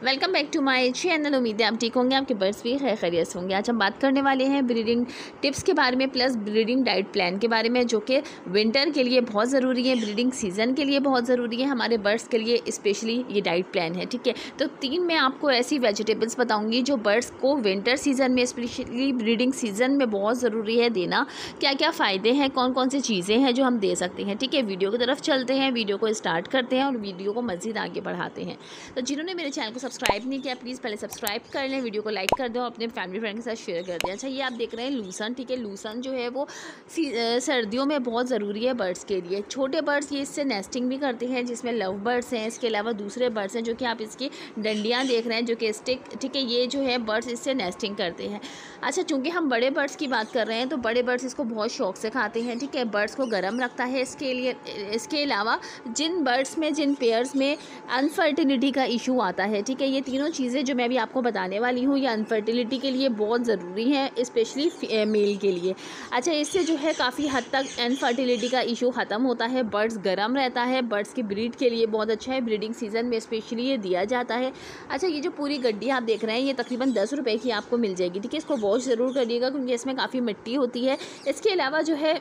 Welcome back to my channel. उम्मीद है आप ठीक होंगे, आपके बर्ड्स भी खैरियत होंगे। आज हम बात करने वाले हैं ब्रीडिंग टिप्स के बारे में प्लस ब्रीडिंग डाइट प्लान के बारे में, जो कि विंटर के लिए बहुत ज़रूरी है, ब्रीडिंग सीज़न के लिए बहुत ज़रूरी है, हमारे बर्ड्स के लिए स्पेशली ये डाइट प्लान है। ठीक है, तो 3 मैं आपको ऐसी वेजिटेबल्स बताऊँगी जो बर्ड्स को विंटर सीज़न में स्पेशली ब्रीडिंग सीज़न में बहुत ज़रूरी है देना। क्या क्या फ़ायदे हैं, कौन कौन सी चीज़ें हैं जो हम दे सकते हैं। ठीक है, वीडियो की तरफ चलते हैं, वीडियो को स्टार्ट करते हैं और वीडियो को मज़ीद आगे बढ़ाते हैं। तो जिन्होंने मेरे चैनल को सब्सक्राइब नहीं किया प्लीज़ पहले सब्सक्राइब कर लें, वीडियो को लाइक कर दें और अपने फैमिली फ्रेंड के साथ शेयर कर दें। अच्छा, ये आप देख रहे हैं लूसन। ठीक है, लूसन जो है वो सर्दियों में बहुत ज़रूरी है बर्ड्स के लिए। छोटे बर्ड्स ये इससे नेस्टिंग भी करते हैं, जिसमें लव बर्ड्स हैं, इसके अलावा दूसरे बर्ड्स हैं जो कि आप इसकी डंडियाँ देख रहे हैं जो कि स्टिक। ठीक है, ये जो है बर्ड्स इससे नेस्टिंग करते हैं। अच्छा, चूँकि हम बड़े बर्ड्स की बात कर रहे हैं तो बड़े बर्ड्स इसको बहुत शौक से खाते हैं। ठीक है, बर्ड्स को गर्म रखता है इसके लिए। इसके अलावा जिन बर्ड्स में, जिन पेयर्स में अनफर्टिलिटी का इशू आता है, ठीक है, ये तीनों चीज़ें जो मैं अभी आपको बताने वाली हूँ ये अनफर्टिलिटी के लिए बहुत ज़रूरी है, स्पेशली मेल के लिए। अच्छा, इससे जो है काफ़ी हद तक अनफर्टिलिटी का इशू ख़त्म होता है, बर्ड्स गर्म रहता है, बर्ड्स की ब्रीड के लिए बहुत अच्छा है, ब्रीडिंग सीज़न में स्पेशली ये दिया जाता है। अच्छा, ये जो पूरी गड्डी आप देख रहे हैं ये तकरीबन 10 रुपये की आपको मिल जाएगी। ठीक है, इसको वॉश ज़रूर करिएगा क्योंकि इसमें काफ़ी मिट्टी होती है। इसके अलावा जो है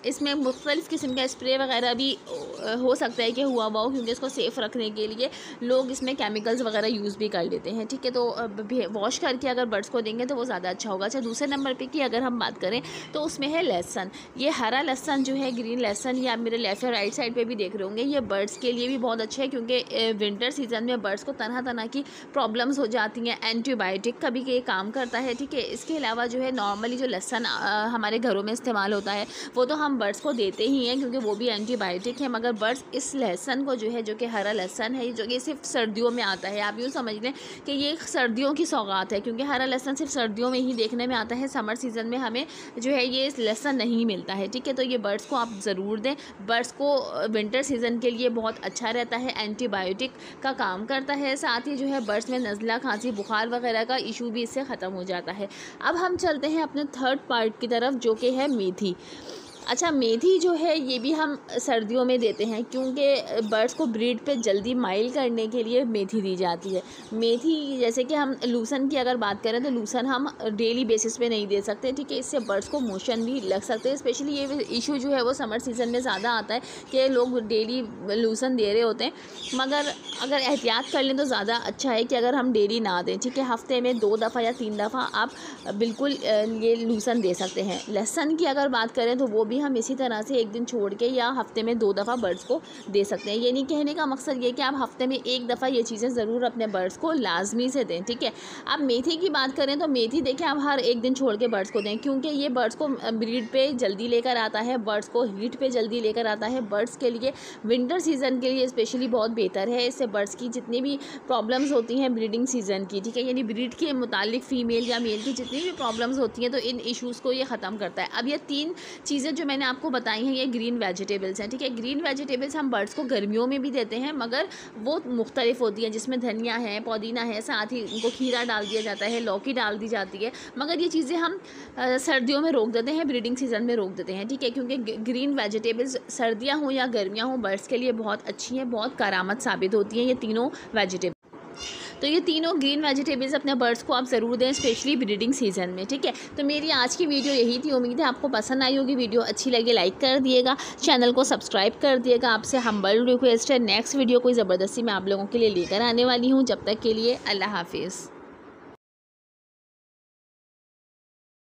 इसमें मुख्तलिफ़ किस्म का स्प्रे वगैरह भी हो सकता है कि हुआ हो, क्योंकि इसको सेफ़ रखने के लिए लोग इसमें केमिकल्स वगैरह यूज़ भी कर लेते हैं। ठीक है, तो वॉश करके अगर बर्ड्स को देंगे तो वो ज़्यादा अच्छा होगा। अच्छा, दूसरे नंबर पे की अगर हम बात करें तो उसमें है लहसन। ये हरा लहसन जो है, ग्रीन लहसन, ये आप मेरे लेफ़्ट और राइट साइड पर भी देख रहे होंगे। ये बर्ड्स के लिए भी बहुत अच्छा है क्योंकि विंटर सीज़न में बर्ड्स को तरह तरह की प्रॉब्लम्स हो जाती हैं, एंटीबायोटिक का भी ये काम करता है। ठीक है, इसके अलावा जो है नॉर्मली जो लहसन हमारे घरों में इस्तेमाल होता है वो तो हम बर्ड्स को देते ही हैं क्योंकि वो भी एंटीबायोटिक है, मगर बर्ड्स इस लहसन को जो है, जो कि हरा लहसन है, जो कि सिर्फ सर्दियों में आता है, आप यूँ समझ लें कि ये सर्दियों की सौगात है क्योंकि हरा लहसन सिर्फ सर्दियों में ही देखने में आता है। समर सीज़न में हमें जो है ये लहसन नहीं मिलता है। ठीक है, तो ये बर्ड्स को आप ज़रूर दें। बर्ड्स को विंटर सीज़न के लिए बहुत अच्छा रहता है, एंटीबायोटिक का काम करता है, साथ ही जो है बर्ड्स में नज़ला, खांसी, बुखार वगैरह का इशू भी इससे ख़त्म हो जाता है। अब हम चलते हैं अपने थर्ड पार्ट की तरफ, जो कि है मेथी। अच्छा, मेथी जो है ये भी हम सर्दियों में देते हैं क्योंकि बर्ड्स को ब्रीड पे जल्दी माइल करने के लिए मेथी दी जाती है। मेथी जैसे कि हम लूसन की अगर बात करें तो लूसन हम डेली बेसिस पे नहीं दे सकते। ठीक है, इससे बर्ड्स को मोशन भी लग सकते हैं। स्पेशली ये इशू जो है वो समर सीज़न में ज़्यादा आता है कि लोग डेली लूसन दे रहे होते हैं, मगर अगर एहतियात कर लें तो ज़्यादा अच्छा है कि अगर हम डेली ना दें। ठीक है, हफ्ते में 2 दफ़ा या 3 दफ़ा आप बिल्कुल ये लूसन दे सकते हैं। लहसन की अगर बात करें तो वो भी हम इसी तरह से एक दिन छोड़ के या हफ्ते में 2 दफ़ा बर्ड्स को दे सकते हैं। ये नहीं कहने का मकसद ये कि आप हफ्ते में 1 दफ़ा ये चीज़ें ज़रूर अपने बर्ड्स को लाजमी से दें। ठीक है, अब मेथी की बात करें तो मेथी देखें आप हर एक दिन छोड़ के बर्ड्स को दें क्योंकि ये बर्ड्स को ब्रीड पे जल्दी लेकर आता है, बर्ड्स को हीट पे जल्दी लेकर आता है। बर्ड्स के लिए विंटर सीज़न के लिए स्पेशली बहुत बेहतर है। इससे बर्ड्स की जितनी भी प्रॉब्लम्स होती हैं ब्रीडिंग सीज़न की, ठीक है, यानी ब्रीड के मुतालिक फ़ीमेल या मेल की जितनी भी प्रॉब्लम्स होती हैं तो इन इशूज़ को ये ख़त्म करता है। अब ये 3 चीज़ें जो मैंने आपको बताई हैं ये ग्रीन वेजिटेबल्स हैं। ठीक है, ग्रीन वेजिटेबल्स हम बर्ड्स को गर्मियों में भी देते हैं मगर वो मुख्तलिफ होती हैं, जिसमें धनिया है, पुदीना है, साथ ही उनको खीरा डाल दिया जाता है, लौकी डाल दी जाती है, मगर ये चीज़ें हम सर्दियों में रोक देते हैं, ब्रीडिंग सीज़न में रोक देते हैं। ठीक है, क्योंकि ग्रीन वेजिटेबल्स सर्दियाँ हों या गर्मियाँ हों बर्ड्स के लिए बहुत अच्छी हैं, बहुत करामत साबित होती हैं ये तीनों वेजिटेबल। तो ये तीनों ग्रीन वेजिटेबल्स अपने बर्ड्स को आप ज़रूर दें, स्पेशली ब्रीडिंग सीज़न में। ठीक है, तो मेरी आज की वीडियो यही थी। उम्मीद है आपको पसंद आई होगी। वीडियो अच्छी लगी लाइक कर दिएगा, चैनल को सब्सक्राइब कर दिएगा। आपसे हम्बल रिक्वेस्ट है, नेक्स्ट वीडियो कोई ज़बरदस्ती मैं आप लोगों के लिए लेकर आने वाली हूँ। जब तक के लिए अल्लाह हाफिज़।